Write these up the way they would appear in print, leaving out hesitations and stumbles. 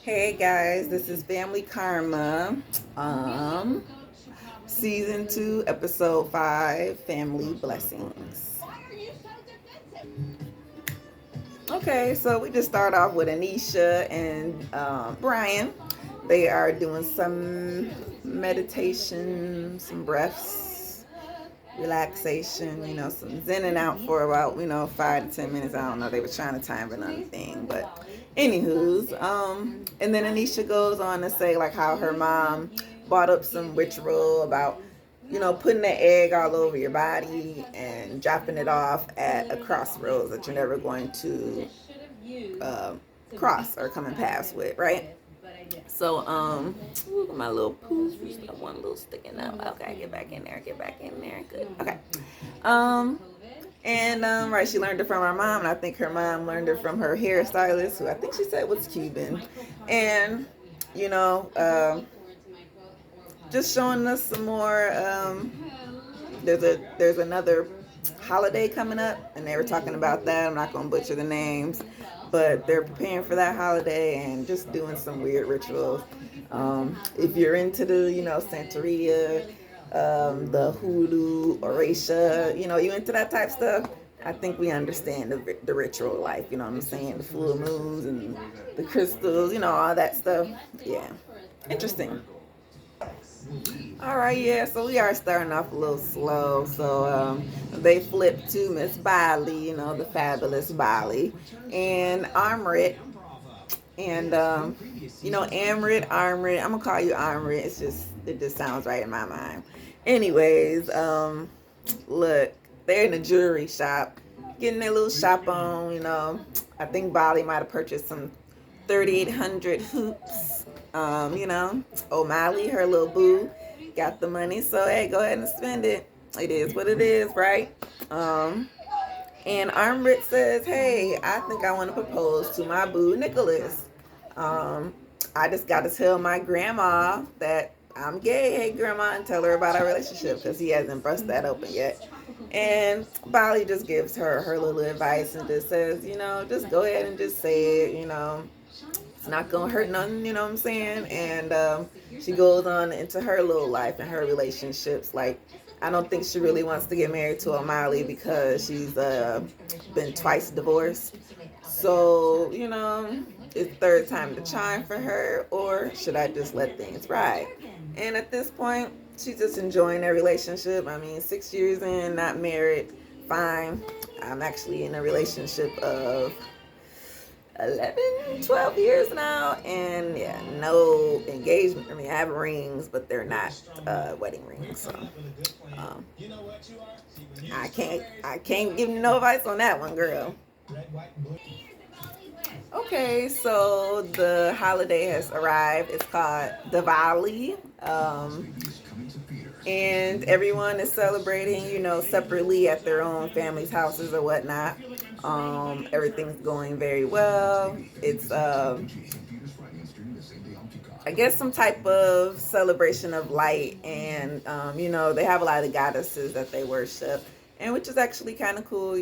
Hey guys, this is Family Karma, um, season 2, episode 5, Family Blessings. Okay, so we just start off with Anisha and Brian. They are doing some meditation, some breaths, relaxation, some zenning out for about, 5 to 10 minutes. I don't know. They were trying to time another thing, but anywho's, and then Anisha goes on to say like how her mom brought up some ritual about, putting the egg all over your body and dropping it off at a crossroads that you're never going to uh, cross or come in paths with, right? So, look at my little poof. Got one little sticking up. Okay, get back in there. Get back in there. Good. Okay. Um, right, she learned it from her mom, and I think her mom learned it from her hairstylist, who I think she said was Cuban. And, you know, um, just showing us some more. There's another holiday coming up, and they were talking about that. I'm not gonna butcher the names, but they're preparing for that holiday and just doing some weird rituals. If you're into the, Santeria, the hoodoo, Orisha, you into that type stuff, I think we understand the ritual life, you know what I'm saying? The full moons and the crystals, all that stuff. Yeah, interesting. All right, yeah, so we are starting off a little slow. So they flipped to Miss Biley, the fabulous Biley, and Amrit. And, Amrit, I'm going to call you Amrit. It just sounds right in my mind. Anyways, look, they're in a jewelry shop, getting their little shop on, I think Biley might have purchased some 3,800 hoops. O'Malley, her little boo, got the money, so hey, go ahead and spend it. It is what it is, right? And Armrit says, hey, I think I want to propose to my boo Nicholas. I just got to tell my grandma that I'm gay. Hey, grandma, and tell her about our relationship because he hasn't brushed that open yet. And Bali just gives her little advice and just says, just go ahead and just say it, it's not gonna hurt nothing, you know what I'm saying? And she goes on into her little life and her relationships. Like, I don't think she really wants to get married to O'Malley because she's been twice divorced. So, it's third time the charm for her, or should I just let things ride? And at this point, she's just enjoying their relationship. I mean, 6 years in, not married, fine. I'm actually in a relationship of 11, 12 years now, and yeah, no engagement. I mean, I have rings, but they're not wedding rings. So I can't give you no advice on that one, girl. Okay, so the holiday has arrived. It's called Diwali. And everyone is celebrating, separately at their own family's houses or whatnot. Everything's going very well. It's, I guess, some type of celebration of light, and they have a lot of goddesses that they worship, and which is actually kind of cool.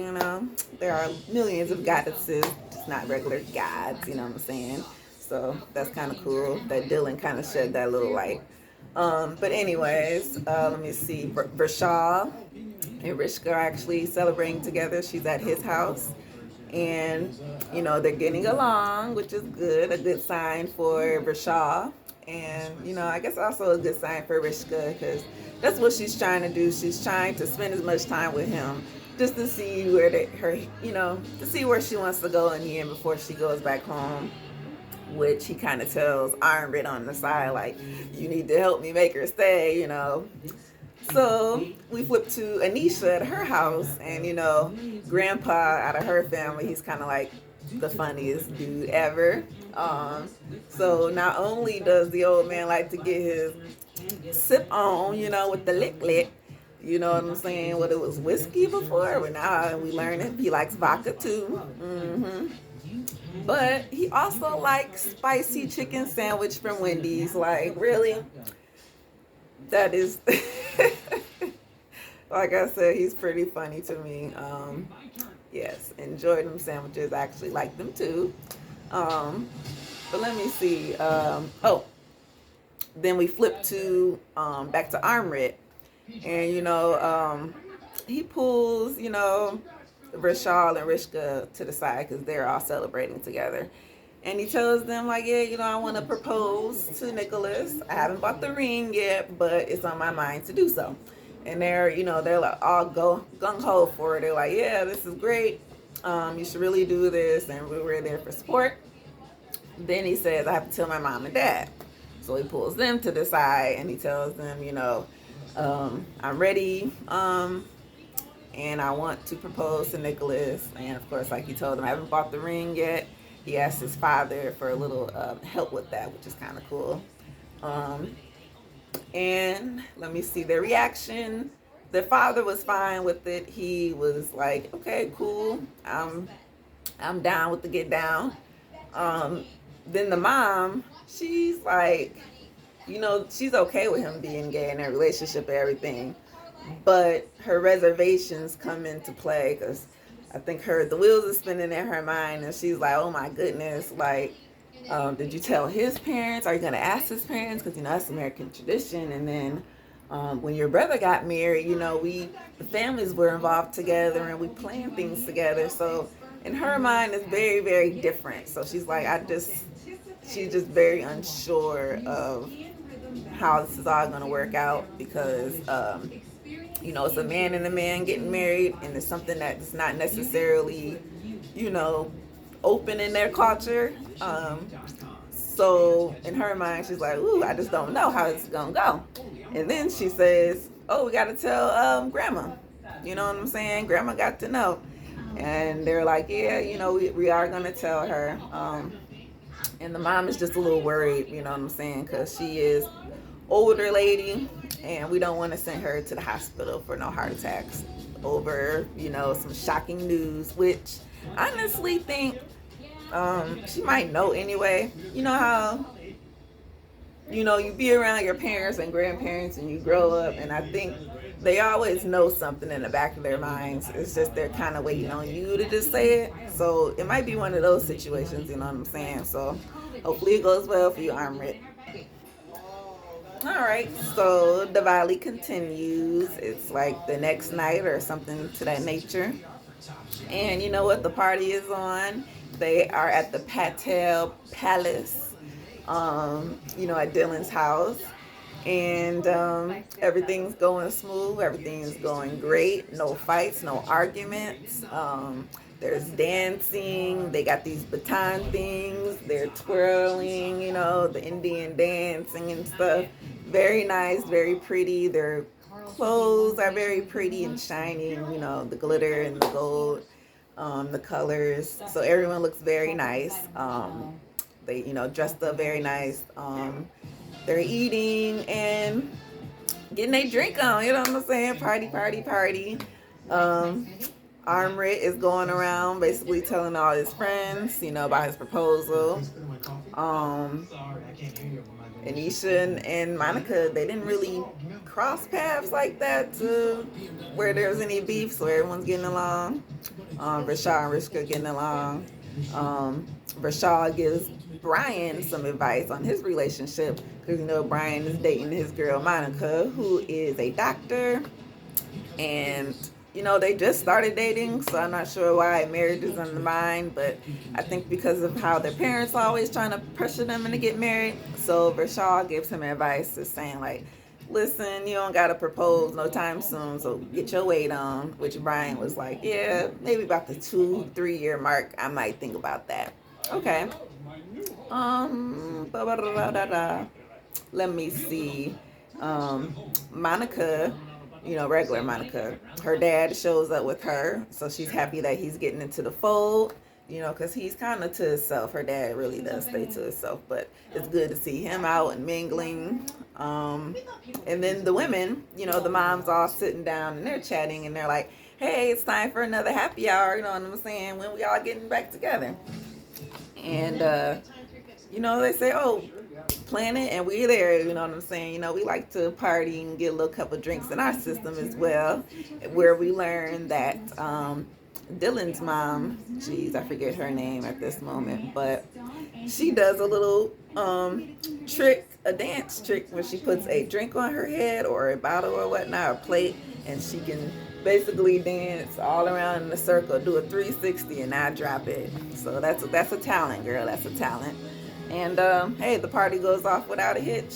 There are millions of goddesses, just not regular gods. You know what I'm saying? So that's kind of cool that Dylan kind of shed that little light. But anyways, let me see. Vishal and Rishka are actually celebrating together. She's at his house. And, they're getting along, which is good. A good sign for Vishal. And, I guess also a good sign for Rishka, because that's what she's trying to do. She's trying to spend as much time with him just to see to see where she wants to go in the end before she goes back home. Which he kind of tells Ironbit on the side, like, you need to help me make her stay, So we flip to Anisha at her house, and, Grandpa out of her family, he's kind of like the funniest dude ever. So not only does the old man like to get his sip on, with the lick, you know what I'm saying? What, it was whiskey before, but now we learn it. He likes vodka too. Mm-hmm. But he also likes spicy chicken sandwich from Wendy's. Like, really? That is, like I said, he's pretty funny to me. Yes, enjoy them sandwiches. I actually like them too. But let me see. Then we flip to back to Armred, and he pulls Rashal and Rishka to the side because they're all celebrating together. And he tells them, like, yeah, I want to propose to Nicholas. I haven't bought the ring yet, but it's on my mind to do so. And they're like all gung ho for it. They're like, yeah, this is great. You should really do this. And we were there for support. Then he says, I have to tell my mom and dad. So he pulls them to the side and he tells them, I'm ready. And I want to propose to Nicholas. And of course, like he told him, I haven't bought the ring yet. He asked his father for a little help with that, which is kind of cool. And let me see their reaction. The father was fine with it. He was like, okay, cool. I'm down with the get down. Then the mom, she's like, she's okay with him being gay in their relationship and everything. But her reservations come into play because I think the wheels are spinning in her mind, and she's like, "Oh my goodness! Like, did you tell his parents? Are you gonna ask his parents? Because that's American tradition." And then when your brother got married, the families were involved together, and we planned things together. So in her mind, it's very, very different. So she's like, she's just very unsure of how this is all gonna work out because. It's a man and a man getting married, and it's something that's not necessarily, open in their culture. So in her mind, she's like, ooh, I just don't know how it's going to go. And then she says, oh, we got to tell grandma. You know what I'm saying? Grandma got to know. And they're like, yeah, we are going to tell her. And the mom is just a little worried, you know what I'm saying? Because she is older lady, and we don't want to send her to the hospital for no heart attacks over, some shocking news, which I honestly think she might know anyway. You know how, you be around your parents and grandparents and you grow up, and I think they always know something in the back of their minds. It's just they're kind of waiting on you to just say it. So it might be one of those situations, you know what I'm saying? So hopefully it goes well for you, Armrit. All right, so Diwali continues. It's like the next night or something to that nature. And you know what? The party is on. They are at the Patel Palace, at Dylan's house. And everything's going smooth. Everything's going great. No fights, no arguments. There's dancing. They got these baton things. They're twirling, the Indian dancing and stuff. Very nice, very pretty. Their clothes are very pretty and shining, the glitter and the gold, the colors. So everyone looks very nice. They, dressed up very nice. They're eating and getting their drink on, you know what I'm saying? Party, party, party. Armrit is going around basically telling all his friends, about his proposal. Anisha and Monica, they didn't really cross paths like that to where there's any beef, so everyone's getting along. Rashad and Rishka getting along. Rashad gives Brian some advice on his relationship because Brian is dating his girl Monica, who is a doctor, and they just started dating, so I'm not sure why marriage is on the mind, but I think because of how their parents are always trying to pressure them to get married. So Rashad gives him advice to saying like, listen, you don't got to propose no time soon, so get your weight on, which Brian was like, yeah, maybe about the 2-3 year mark, I might think about that. Okay. Let me see. Monica, regular Monica, her dad shows up with her, so she's happy that he's getting into the fold, because he's kind of to himself. Her dad really does stay to himself, but it's good to see him out and mingling. And then the women, the moms all sitting down and they're chatting and they're like, hey, it's time for another happy hour, you know what I'm saying, when we all getting back together. And, they say, oh, plan it and we're there, you know what I'm saying? We like to party and get a little couple drinks in our system as well, where we learn that Dylan's mom, geez, I forget her name at this moment, but she does a little trick, a dance trick, where she puts a drink on her head or a bottle or whatnot, or plate, and she can basically dance all around in a circle, do a 360 and not drop it. So that's a talent, girl. That's a talent. And hey, the party goes off without a hitch.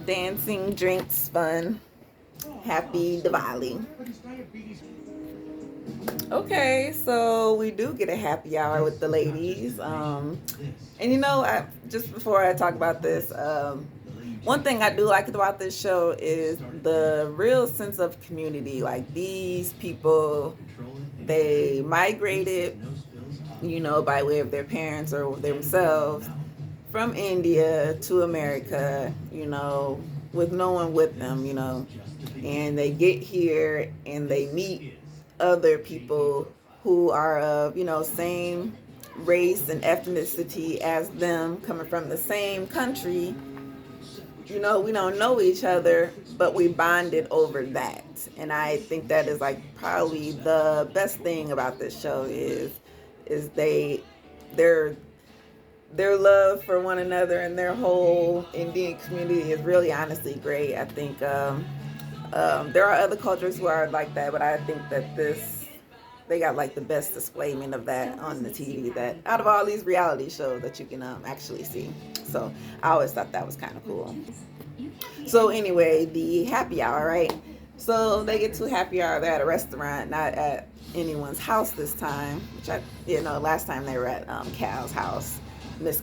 Dancing, drinks, fun. Happy Diwali. Okay, so we do get a happy hour with the ladies. And you know, just before I talk about this, one thing I do like about this show is the real sense of community. Like, these people, they migrated, you know, by way of their parents or themselves from India to America, you know, with no one with them, you know, and they get here and they meet other people who are of, you know, same race and ethnicity as them, coming from the same country. You know, we don't know each other, but we bonded over that. And I think that is like probably the best thing about this show is their love for one another, and their whole Indian community is really honestly great. I think there are other cultures who are like that, but I think that they got like the best displayment of that on the TV, that out of all these reality shows that you can actually see. So I always thought that was kind of cool. So anyway, the happy hour, right? So they get to a happy hour. They're at a restaurant, not at anyone's house this time. Which last time they were at Cal's house, Miss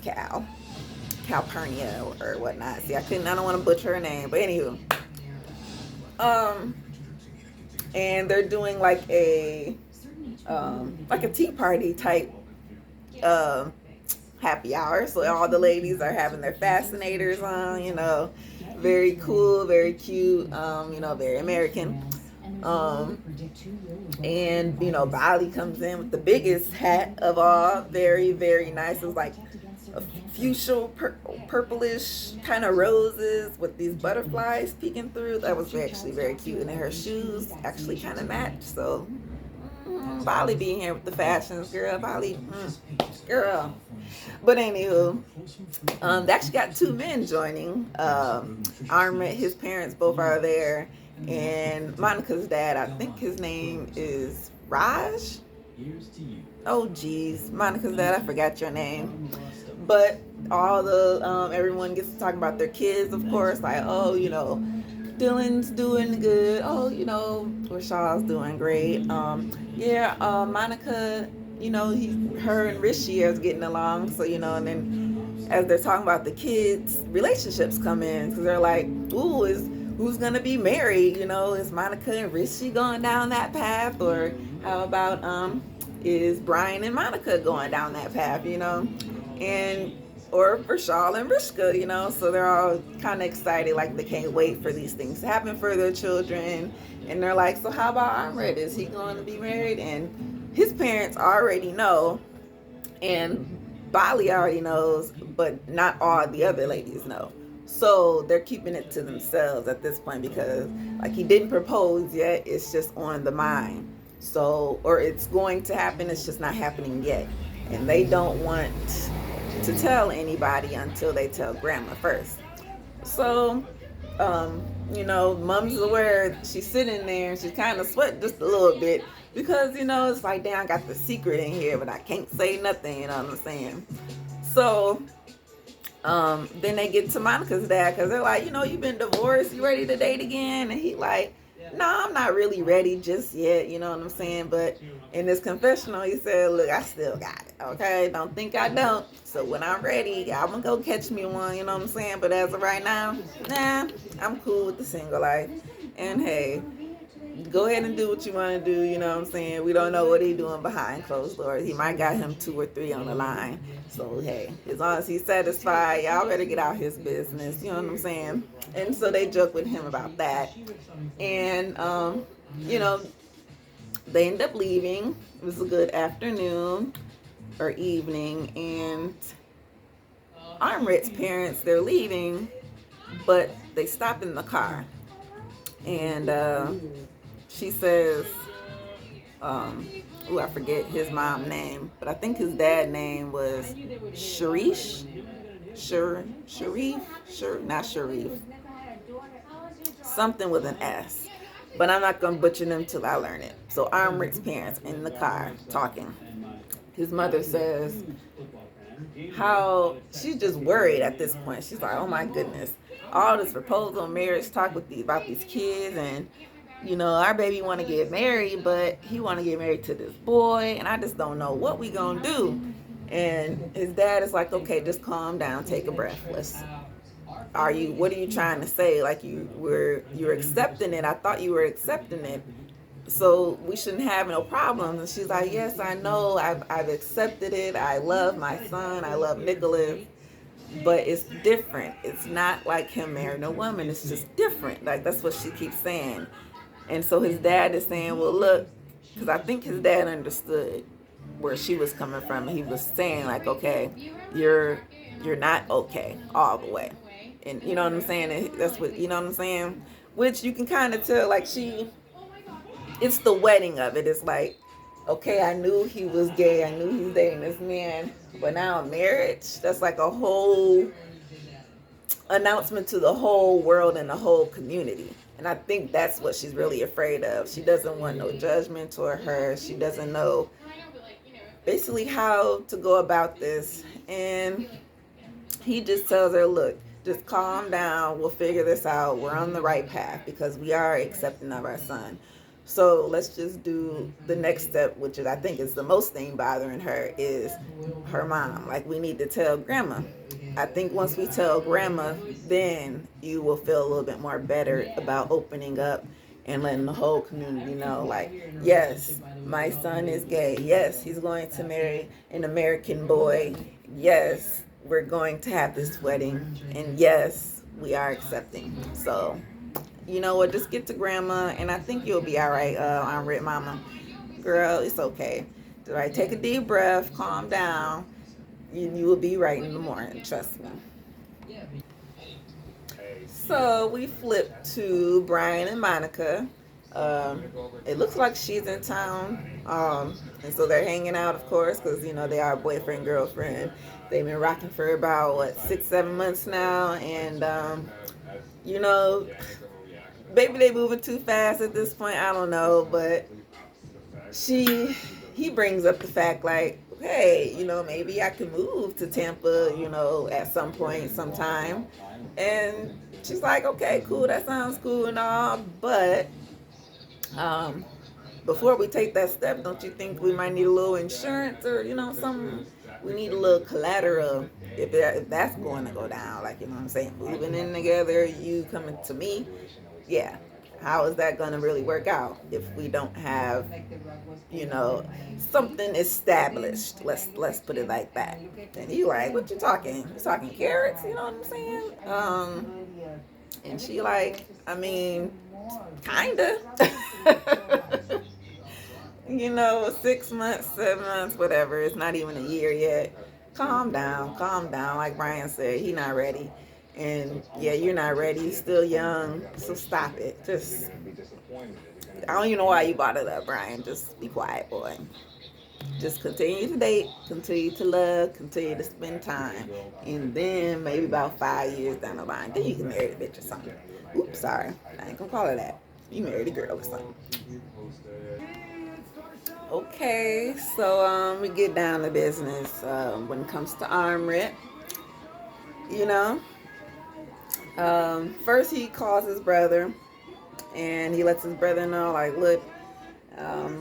Calpurnia or whatnot. See, I don't want to butcher her name, but anywho. And they're doing like a tea party type happy hour. So all the ladies are having their fascinators on, you know, very cool, very cute, you know, very American. And you know, Bali comes in with the biggest hat of all, very, very nice. It was like a fuchsia purplish kind of roses with these butterflies peeking through. That was actually very cute. And then her shoes actually kind of matched. So Bali being here with the fashions, girl. Bali, girl. But anywho, they actually got two men joining. Armit, his parents both are there, and Monica's dad, I think his name is Raj. Oh geez, Monica's dad, I forgot your name. But all the everyone gets to talk about their kids, of course. Like, oh, you know, Dylan's doing good. Oh, you know, Rashal's doing great. Monica, you know, her and Rishi are getting along. So, you know, and then as they're talking about the kids, relationships come in, because they're like, ooh, who's gonna be married? You know, is Monica and Rishi going down that path, or how about is Brian and Monica going down that path? You know, or Vishal and Rishka, you know, so they're all kind of excited, like they can't wait for these things to happen for their children. And they're like, so how about Amrit? Is he going to be married? And his parents already know, and Bali already knows, but not all the other ladies know. So they're keeping it to themselves at this point, because like, he didn't propose yet, it's just on the mind. So, or it's going to happen, it's just not happening yet. And they don't want to tell anybody until they tell grandma first. So, you know, mom's aware. She's sitting there and she's kind of sweating just a little bit, because, you know, it's like, damn, I got the secret in here, but I can't say nothing, you know what I'm saying? So, then they get to Monica's dad, because they're like, you know, you've been divorced, you ready to date again? And he like, no, I'm not really ready just yet, you know what I'm saying? But in this confessional, he said, look, I still got it, okay? Don't think I don't. So when I'm ready, I'm gonna go catch me one, you know what I'm saying? But as of right now, nah, I'm cool with the single life. And hey, go ahead and do what you want to do, you know what I'm saying? We don't know what he's doing behind closed doors. He might got him 2 or 3 on the line. So hey, as long as he's satisfied, y'all better get out his business, you know what I'm saying? And so they joke with him about that. And you know, they end up leaving. It was a good afternoon or evening, and Amrit's parents, they're leaving, but they stop in the car. And she says, Ooh, I forget his mom name, but I think his dad name was Sharish, Sharif, not Sharif, something with an S. But I'm not gonna butcher them till I learn it. So Amrit's parents in the car talking. His mother says how she's just worried at this point. She's like, oh my goodness, all this proposal, marriage talk about these kids, and our baby want to get married, but he want to get married to this boy, and I just don't know what we gonna do. And his dad is like, okay, just calm down, take a breath. What are you trying to say? Like you're accepting it. I thought you were accepting it. So we shouldn't have no problems. And she's like, yes, I know. I've accepted it. I love my son. I love Nicholas. But it's different. It's not like him marrying a woman. It's just different. Like, that's what she keeps saying. And so his dad is saying, well, look, because I think his dad understood where she was coming from. He was saying, like, okay, you're not okay all the way. And you know what I'm saying? That's what, you know what I'm saying? Which you can kind of tell, like, it's the wedding of it. It's like, okay, I knew he was gay. I knew he was dating this man. But now marriage, that's like a whole announcement to the whole world and the whole community. And I think that's what she's really afraid of. She doesn't want no judgment toward her. She doesn't know basically how to go about this. And he just tells her, look, just calm down. We'll figure this out. We're on the right path because we are accepting of our son. So let's just do the next step, which is, I think, is the most thing bothering her, is her mom. Like, we need to tell grandma. I think once we tell grandma, then you will feel a little bit more better about opening up and letting the whole community know, like, yes, my son is gay. Yes, he's going to marry an American boy. Yes, we're going to have this wedding. And yes, we are accepting. So, you know what, just get to grandma, and I think you'll be all right, Red Mama. Girl, it's okay. All right, take a deep breath, calm down. You will be right in the morning, trust me. So we flip to Brian and Monica. It looks like she's in town, and so they're hanging out, of course, because they are boyfriend, girlfriend. They've been rocking for about 6-7 months now, and maybe they moving too fast at this point. I don't know, but he brings up the fact, like, hey, maybe I could move to Tampa, at some point, sometime. And she's like, okay, cool, that sounds cool and all, but before we take that step, don't you think we might need a little insurance or something? We need a little collateral if that's going to go down, like, what I'm saying, moving in together, you coming to me. Yeah, how is that going to really work out if we don't have something established? Let's put it like that. And you like, what you talking? You talking carrots? You know what I'm saying? And she like, I mean, kinda. 6 months, 7 months, whatever. It's not even a year yet. Calm down. Like Brian said, he not ready. And yeah, you're not ready. You're still young, so stop it. Just, I don't even know why you brought it up, Brian. Just be quiet, boy. Just continue to date, continue to love, continue to spend time, and then maybe about 5 years down the line, then you can marry the bitch or something. Oops, sorry, I ain't gonna call her that. You married a girl or something. Okay, so we get down to business when it comes to Armrit. First he calls his brother, and he lets his brother know, like, look,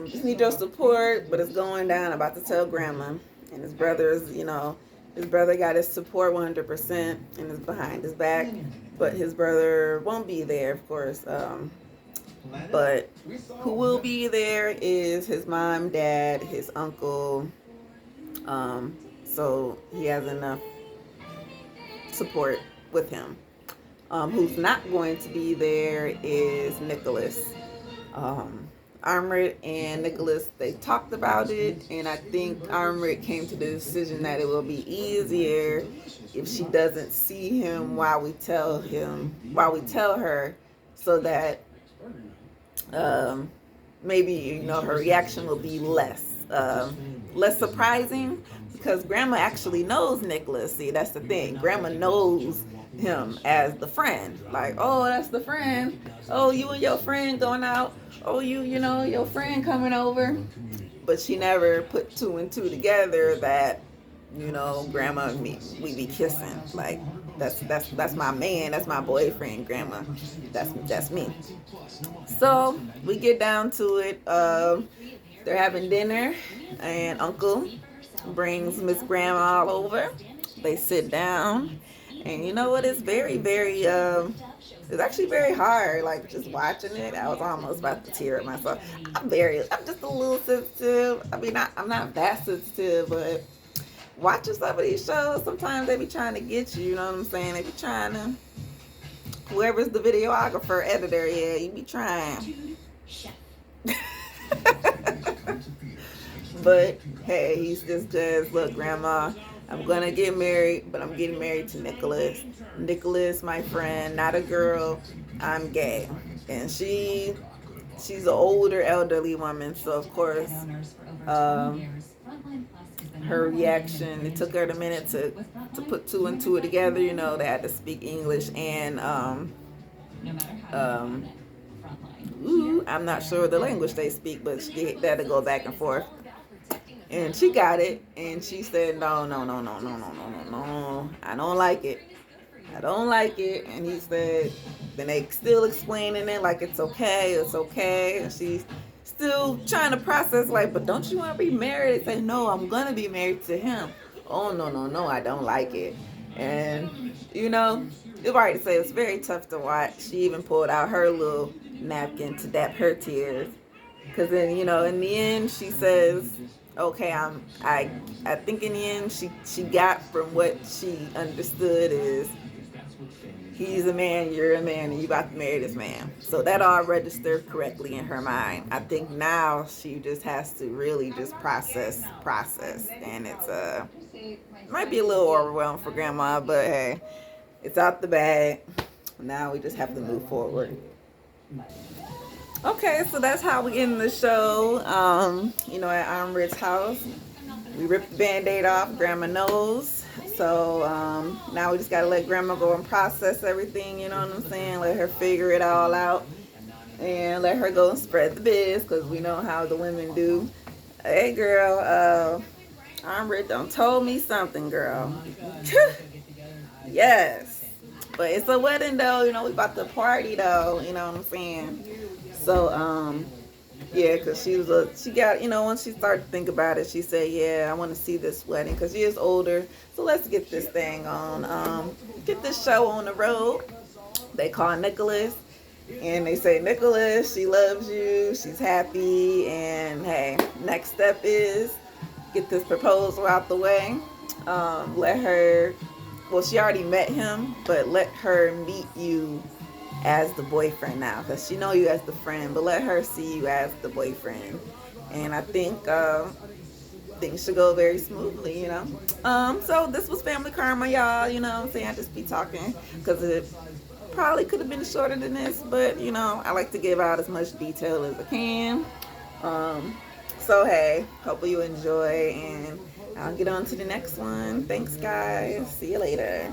just need your support, but it's going down. I'm about to tell grandma. And his brother's, his brother got his support 100% and is behind his back, but his brother won't be there, of course. But who will be there is his mom, dad, his uncle. So he has enough support with him. Who's not going to be there is Nicholas. Armrit and Nicholas, they talked about it, and I think Armrit came to the decision that it will be easier if she doesn't see him while we tell her, so that maybe, you know, her reaction will be less surprising, because grandma actually knows Nicholas. See, that's the thing. Grandma knows him as the friend. Like, oh, that's the friend. Oh, you and your friend going out. Oh, you know, your friend coming over. But she never put two and two together that, you know, grandma and me, we be kissing. Like, that's my man, that's my boyfriend, grandma. That's me. So we get down to it. They're having dinner, and Uncle brings Miss Grandma all over. They sit down, and you know what? It's very, very. It's actually very hard. Like, just watching it, I was almost about to tear up myself. I'm just a little sensitive. I mean, I'm not that sensitive, but watching some of these shows, sometimes they be trying to get you. You know what I'm saying? They be trying to. Whoever's the videographer, editor, yeah, you be trying. But hey, he's just look, Grandma, I'm gonna get married, but I'm getting married to Nicholas. Nicholas, my friend, not a girl. I'm gay, and she's an older, elderly woman, so of course, her reaction. It took her a minute to put two and two together. You know, they had to speak English and I'm not sure the language they speak, but they had to go back and forth. And she got it, and she said, no, no, no, no, no, no, no, no, no, I don't like it. I don't like it. And he said, then they still explaining it like it's okay, it's okay. And she's still trying to process, like, but don't you want to be married? They say, no, I'm going to be married to him. Oh, no, no, no, I don't like it. And, you know, you've already said it's very tough to watch. She even pulled out her little napkin to dap her tears. Because then, you know, in the end, she says, okay, I think in the end, she got from what she understood is, he's a man, you're a man, and you about to marry this man. So that all registered correctly in her mind. I think now she just has to really just process. And it's might be a little overwhelmed for Grandma, but hey, it's out the bag. Now we just have to move forward. Okay, so that's how we end the show. You know, at Amrit's house, we ripped the Band-Aid off. Grandma knows. So now we just gotta let Grandma go and process everything. You know what I'm saying? Let her figure it all out, and let her go and spread the biz, because we know how the women do. Hey, girl, Amrit done told me something, girl. Yes, but it's a wedding though. You know, we about to party though. You know what I'm saying? So, yeah, because she got, you know, once she started to think about it, she said, yeah, I want to see this wedding, because she is older. So let's get this thing on, get this show on the road. They call Nicholas, and they say, Nicholas, she loves you, she's happy, and hey, next step is get this proposal out the way. Let her, well, she already met him, but let her meet you as the boyfriend now, because she know you as the friend, but let her see you as the boyfriend. And I think things should go very smoothly, you know. So this was Family Karma, y'all. You know what I'm saying? I just be talking because it probably could have been shorter than this, but you know, I like to give out as much detail as I can. So hey, hope you enjoy, and I'll get on to the next one. Thanks, guys. See you later.